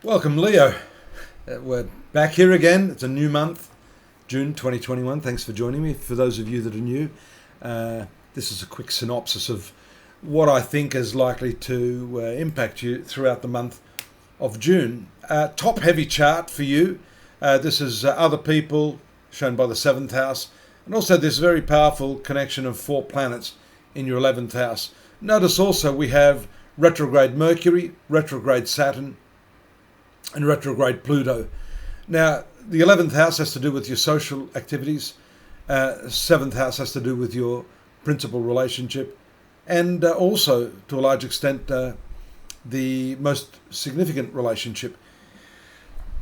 Welcome, Leo. We're back here again. It's a new month, June 2021. Thanks for joining me. For those of you that are new, this is a quick synopsis of what I think is likely to impact you throughout the month of June. Top heavy chart for you. This is other people shown by the 7th house, and also this very powerful connection of 4 planets in your 11th house. Notice also we have retrograde Mercury, retrograde Saturn, and retrograde Pluto. Now, the 11th house has to do with your social activities. 7th house has to do with your principal relationship, and also, to a large extent, the most significant relationship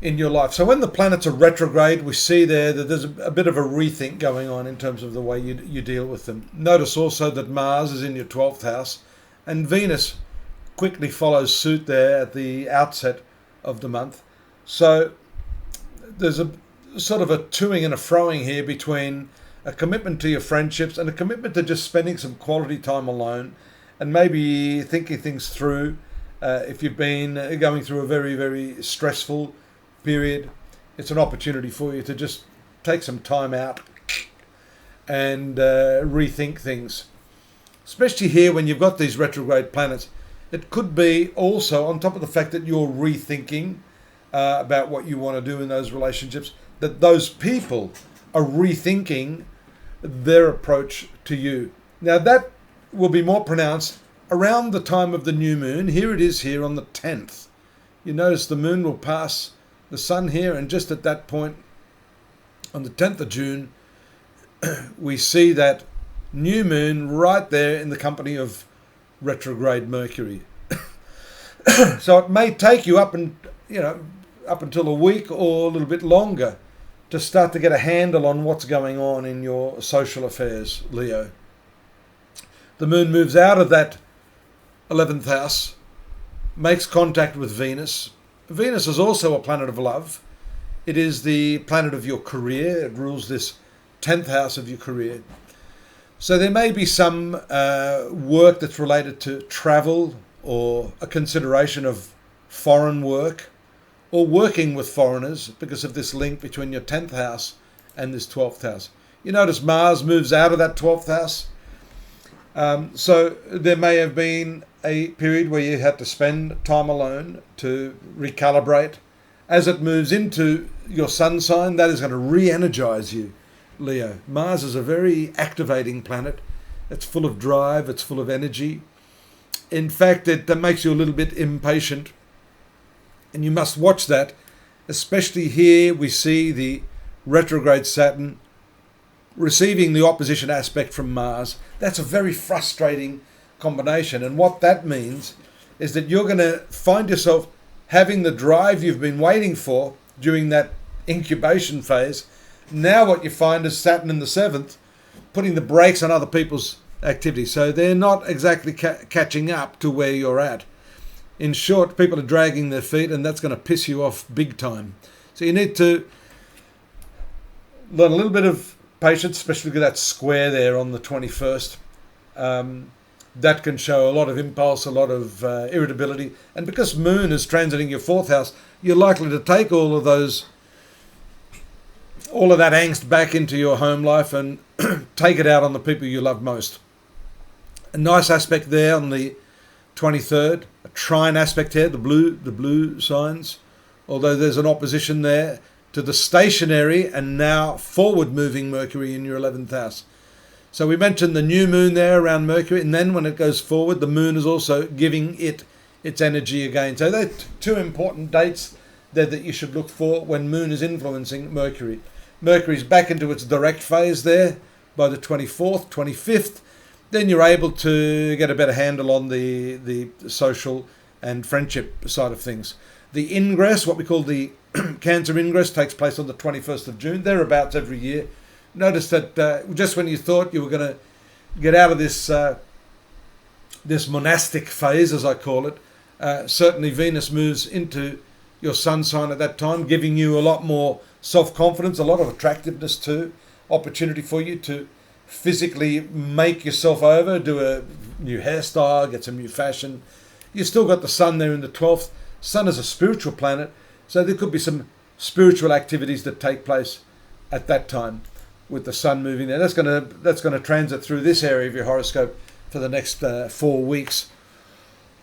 in your life. So when the planets are retrograde, we see there that there's a bit of a rethink going on in terms of the way you deal with them. Notice also that Mars is in your 12th house, and Venus quickly follows suit there at the outset of the month. So there's a sort of a toing and a froing here between a commitment to your friendships and a commitment to just spending some quality time alone and maybe thinking things through. If you've been going through a very, very stressful period, it's an opportunity for you to just take some time out and rethink things. Especially here when you've got these retrograde planets. It could be also, on top of the fact that you're rethinking about what you want to do in those relationships, that those people are rethinking their approach to you. Now that will be more pronounced around the time of the new moon. Here it is here on the 10th. You notice the moon will pass the sun here, and just at that point, on the 10th of June, we see that new moon right there in the company of retrograde Mercury. So it may take you up until a week or a little bit longer to start to get a handle on what's going on in your social affairs, Leo. The moon moves out of that 11th house, makes contact with Venus. Venus is also a planet of love. It is the planet of your career. It rules this 10th house of your career. So there may be some work that's related to travel or a consideration of foreign work or working with foreigners because of this link between your 10th house and this 12th house. You notice Mars moves out of that 12th house. So there may have been a period where you had to spend time alone to recalibrate. As it moves into your sun sign, that is going to re-energize you, Leo. Mars is a very activating planet. It's full of drive, it's full of energy. In fact, it makes you a little bit impatient. And you must watch that. Especially here we see the retrograde Saturn receiving the opposition aspect from Mars. That's a very frustrating combination. And what that means is that you're going to find yourself having the drive you've been waiting for during that incubation phase. Now what you find is Saturn in the 7th putting the brakes on other people's activity. So they're not exactly catching up to where you're at. In short, people are dragging their feet, and that's going to piss you off big time. So you need to learn a little bit of patience, especially with that square there on the 21st. That can show a lot of impulse, a lot of irritability. And because Moon is transiting your 4th house, you're likely to take all of that angst back into your home life and take it out on the people you love most. A nice aspect there on the 23rd, a trine aspect here, the blue signs, although there's an opposition there to the stationary and now forward moving Mercury in your 11th house. So we mentioned the new moon there around Mercury, and then when it goes forward, the moon is also giving it its energy again. So they're 2 important dates there that you should look for when moon is influencing Mercury. Mercury's back into its direct phase there by the 24th, 25th. Then you're able to get a better handle on the social and friendship side of things. The ingress, what we call the Cancer ingress, takes place on the 21st of June, thereabouts every year. Notice that just when you thought you were going to get out of this monastic phase, as I call it, certainly Venus moves into your sun sign at that time, giving you a lot more self-confidence, a lot of attractiveness too, opportunity for you to physically make yourself over, do a new hairstyle, get some new fashion. You've still got the sun there in the 12th, Sun is a spiritual planet, so there could be some spiritual activities that take place at that time with the sun moving there. That's going to transit through this area of your horoscope for the next 4 weeks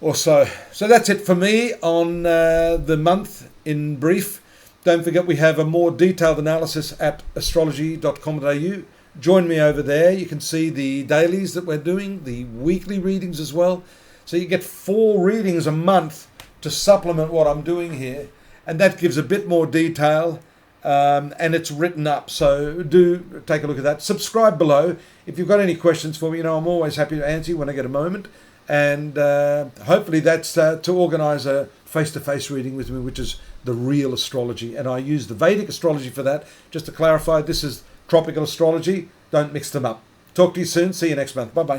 or so. So that's it for me on the month in brief. Don't forget we have a more detailed analysis at astrology.com.au. Join me over there. You can see the dailies that we're doing, the weekly readings as well. So you get 4 readings a month to supplement what I'm doing here. And that gives a bit more detail, and it's written up. So do take a look at that. Subscribe below. If you've got any questions for me, I'm always happy to answer you when I get a moment. And hopefully that's to organise a face-to-face reading with me, which is the real astrology. And I use the Vedic astrology for that. Just to clarify, this is tropical astrology. Don't mix them up. Talk to you soon. See you next month. Bye-bye.